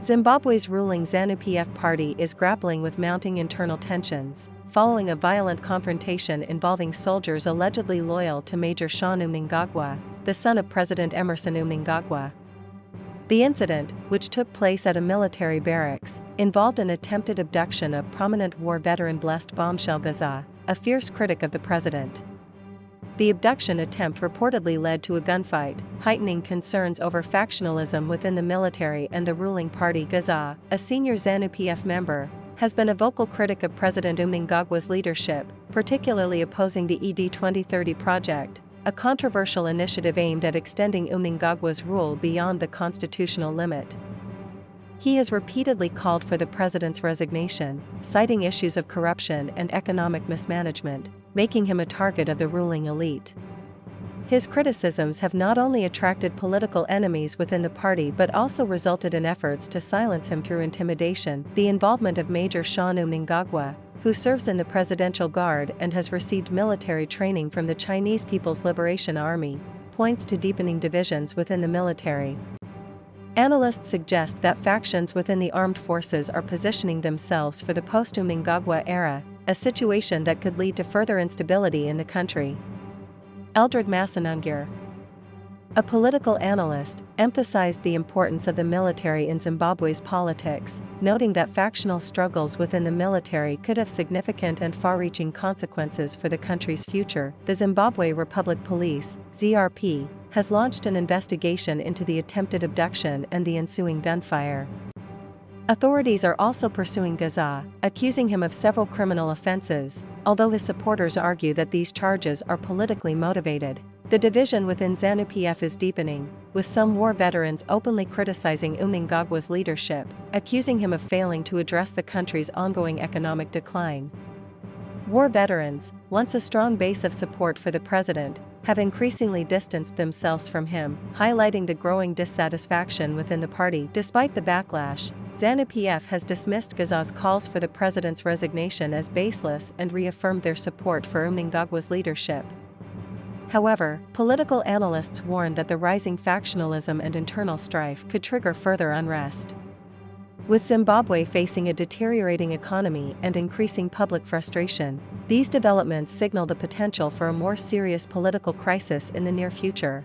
Zimbabwe's ruling ZANU-PF party is grappling with mounting internal tensions, following a violent confrontation involving soldiers allegedly loyal to Major Sean Mnangagwa, the son of President Emmerson Mnangagwa. The incident, which took place at a military barracks, involved an attempted abduction of prominent war veteran Blessed Bombshell Geza, a fierce critic of the president. The abduction attempt reportedly led to a gunfight, heightening concerns over factionalism within the military and the ruling party. Geza, a senior ZANU-PF member, has been a vocal critic of President Mnangagwa's leadership, particularly opposing the ED 2030 project, a controversial initiative aimed at extending Mnangagwa's rule beyond the constitutional limit. He has repeatedly called for the president's resignation, citing issues of corruption and economic mismanagement, making him a target of the ruling elite. His criticisms have not only attracted political enemies within the party but also resulted in efforts to silence him through intimidation. The involvement of Major Sean Mnangagwa, who serves in the Presidential Guard and has received military training from the Chinese People's Liberation Army, points to deepening divisions within the military. Analysts suggest that factions within the armed forces are positioning themselves for the post-Mnangagwa era, a situation that could lead to further instability in the country. Eldred Mnangagwa, a political analyst, emphasized the importance of the military in Zimbabwe's politics, noting that factional struggles within the military could have significant and far-reaching consequences for the country's future. The Zimbabwe Republic Police, ZRP, has launched an investigation into the attempted abduction and the ensuing gunfire. Authorities are also pursuing Geza, accusing him of several criminal offenses, although his supporters argue that these charges are politically motivated. The division within ZANU-PF is deepening, with some war veterans openly criticizing Mnangagwa's leadership, accusing him of failing to address the country's ongoing economic decline. War veterans, once a strong base of support for the president, have increasingly distanced themselves from him, highlighting the growing dissatisfaction within the party. Despite the backlash, ZANU-PF has dismissed Geza's calls for the president's resignation as baseless and reaffirmed their support for Mnangagwa's leadership. However, political analysts warn that the rising factionalism and internal strife could trigger further unrest. With Zimbabwe facing a deteriorating economy and increasing public frustration, these developments signal the potential for a more serious political crisis in the near future.